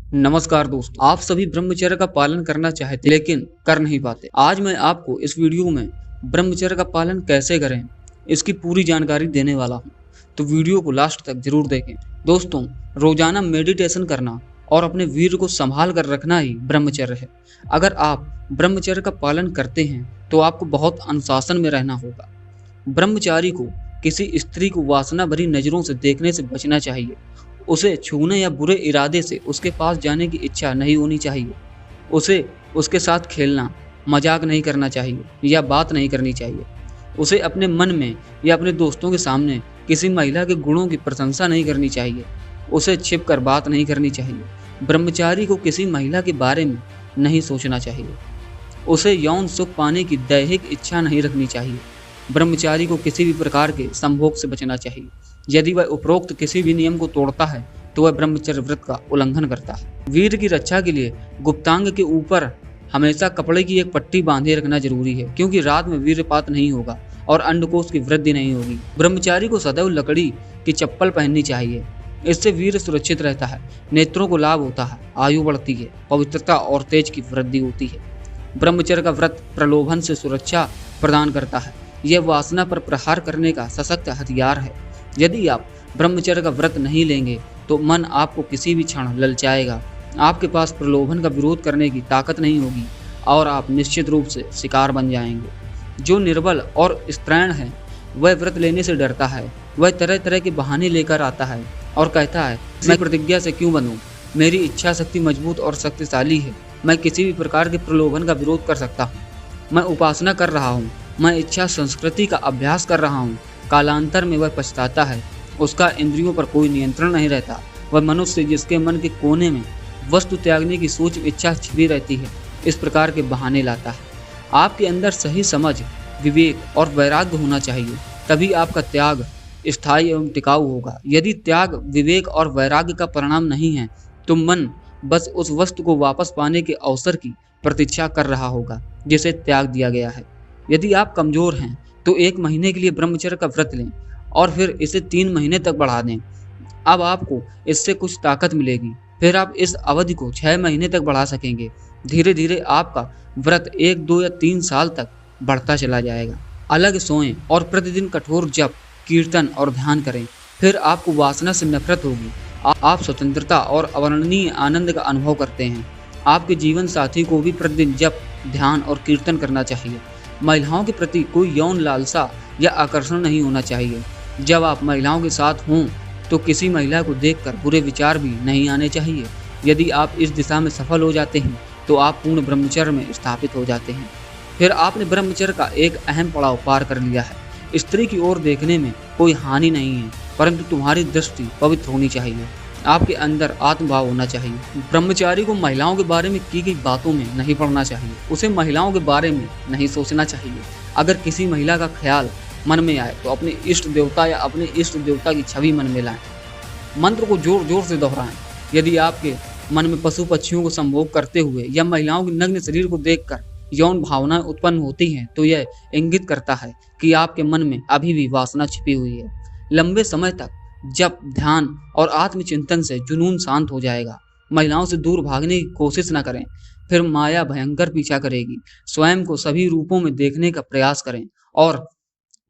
नमस्कार दोस्तों, आप सभी ब्रह्मचर्य का पालन करना चाहते लेकिन कर नहीं पाते। आज मैं आपको इस वीडियो में ब्रह्मचर्य का पालन कैसे करें इसकी पूरी जानकारी देने वाला हूं, तो वीडियो को लास्ट तक जरूर देखें। दोस्तों, रोजाना मेडिटेशन करना और अपने वीर को संभाल कर रखना ही ब्रह्मचर्य है। अगर आप ब्रह्मचर्य का पालन करते हैं तो आपको बहुत अनुशासन में रहना होगा। ब्रह्मचारी को किसी स्त्री को वासना भरी नजरों से देखने से बचना चाहिए। उसे छूने या बुरे इरादे से उसके पास जाने की इच्छा नहीं होनी चाहिए। उसे उसके साथ खेलना, मजाक नहीं करना चाहिए या बात नहीं करनी चाहिए। उसे अपने मन में या अपने दोस्तों के सामने किसी महिला के गुणों की प्रशंसा नहीं करनी चाहिए। उसे छिप कर बात नहीं करनी चाहिए। ब्रह्मचारी को किसी महिला के बारे में नहीं सोचना चाहिए। उसे यौन सुख पाने की दैहिक इच्छा नहीं रखनी चाहिए। ब्रह्मचारी को किसी भी प्रकार के संभोग से बचना चाहिए। यदि वह उपरोक्त किसी भी नियम को तोड़ता है तो वह ब्रह्मचर्य व्रत का उल्लंघन करता है। वीर की रक्षा के लिए गुप्तांग के ऊपर हमेशा कपड़े की एक पट्टी बांधे रखना जरूरी है, क्योंकि रात में वीर्यपात नहीं होगा और अंडकोश की वृद्धि नहीं होगी। ब्रह्मचारी को सदैव लकड़ी की चप्पल पहननी चाहिए। इससे वीर सुरक्षित रहता है, नेत्रों को लाभ होता है, आयु बढ़ती है, पवित्रता और तेज की वृद्धि होती है। ब्रह्मचर्य का व्रत प्रलोभन से सुरक्षा प्रदान करता है। यह वासना पर प्रहार करने का सशक्त हथियार है। यदि आप ब्रह्मचर्य का व्रत नहीं लेंगे तो मन आपको किसी भी क्षण ललचाएगा। आपके पास प्रलोभन का विरोध करने की ताकत नहीं होगी और आप निश्चित रूप से शिकार बन जाएंगे। जो निर्बल और स्त्रैण है वह व्रत लेने से डरता है। वह तरह तरह के बहाने लेकर आता है और कहता है, मैं प्रतिज्ञा से क्यों बंधूं? मेरी इच्छा शक्ति मजबूत और शक्तिशाली है। मैं किसी भी प्रकार के प्रलोभन का विरोध कर सकता हूँ। मैं उपासना कर रहा हूँ। मैं इच्छा संस्कृति का अभ्यास कर रहा हूँ। कालांतर में वह पछताता है। उसका इंद्रियों पर कोई नियंत्रण नहीं रहता। वह मनुष्य जिसके मन के कोने में वस्तु त्यागने की सूक्ष्म इच्छा छिपी रहती है, इस प्रकार के बहाने लाता है। आपके अंदर सही समझ, विवेक और वैराग्य होना चाहिए, तभी आपका त्याग स्थायी एवं टिकाऊ होगा। यदि त्याग विवेक और वैराग्य का परिणाम नहीं है तो मन बस उस वस्तु को वापस पाने के अवसर की प्रतीक्षा कर रहा होगा जिसे त्याग दिया गया है। यदि आप कमजोर हैं तो 1 महीने के लिए ब्रह्मचर्य का व्रत लें और फिर इसे 3 महीने तक बढ़ा दें। अब आपको इससे कुछ ताकत मिलेगी। फिर आप इस अवधि को 6 महीने तक बढ़ा सकेंगे। धीरे धीरे आपका व्रत 1, 2 या 3 साल तक बढ़ता चला जाएगा। अलग सोएं और प्रतिदिन कठोर जप, कीर्तन और ध्यान करें। फिर आपको वासना से नफरत होगी। आप स्वतंत्रता और अवर्णनीय आनंद का अनुभव करते हैं। आपके जीवन साथी को भी प्रतिदिन जप, ध्यान और कीर्तन करना चाहिए। महिलाओं के प्रति कोई यौन लालसा या आकर्षण नहीं होना चाहिए। जब आप महिलाओं के साथ हों तो किसी महिला को देखकर बुरे विचार भी नहीं आने चाहिए। यदि आप इस दिशा में सफल हो जाते हैं तो आप पूर्ण ब्रह्मचर्य में स्थापित हो जाते हैं। फिर आपने ब्रह्मचर्य का एक अहम पड़ाव पार कर लिया है। स्त्री की ओर देखने में कोई हानि नहीं है, परंतु तुम्हारी दृष्टि पवित्र होनी चाहिए। आपके अंदर आत्मभाव होना चाहिए। ब्रह्मचारी को महिलाओं के बारे में की गई बातों में नहीं पड़ना चाहिए। उसे महिलाओं के बारे में नहीं सोचना चाहिए। अगर किसी महिला का ख्याल मन में आए तो अपने इष्ट देवता या अपने इष्ट देवता की छवि मन में लाएं। मंत्र को जोर जोर से दोहराएं। यदि आपके मन में पशु पक्षियों को संभोग करते हुए या महिलाओं के नग्न शरीर को देखकर यौन भावनाएं उत्पन्न होती हैं तो यह इंगित करता है कि आपके मन में अभी भी वासना छिपी हुई है। लंबे समय तक जप, ध्यान और आत्मचिंतन से जुनून शांत हो जाएगा। महिलाओं से दूर भागने की कोशिश न करें, फिर माया भयंकर पीछा करेगी। स्वयं को सभी रूपों में देखने का प्रयास करें और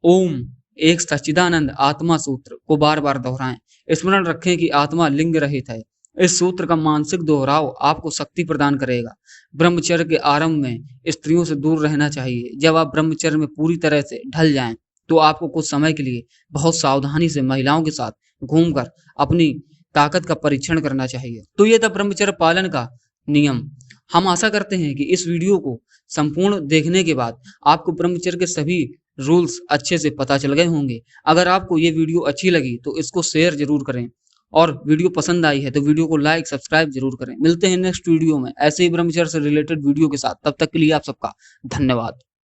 ओम एक सच्चिदानंद आत्मा सूत्र को बार बार दोहराएं। स्मरण रखें कि आत्मा लिंग रहित है। इस सूत्र का मानसिक दोहराव आपको शक्ति प्रदान करेगा। ब्रह्मचर्य के आरंभ में स्त्रियों से दूर रहना चाहिए। जब आप ब्रह्मचर्य में पूरी तरह से ढल जाएं तो आपको कुछ समय के लिए बहुत सावधानी से महिलाओं के साथ घूमकर अपनी ताकत का परीक्षण करना चाहिए। तो ये था ब्रह्मचर्य पालन का नियम। हम आशा करते हैं कि इस वीडियो को संपूर्ण देखने के बाद आपको ब्रह्मचर्य के सभी रूल्स अच्छे से पता चल गए होंगे। अगर आपको ये वीडियो अच्छी लगी तो इसको शेयर जरूर करें और वीडियो पसंद आई है तो वीडियो को लाइक, सब्सक्राइब जरूर करें। मिलते हैं नेक्स्ट वीडियो में ऐसे ही ब्रह्मचर्य से रिलेटेड वीडियो के साथ। तब तक के लिए आप सबका धन्यवाद।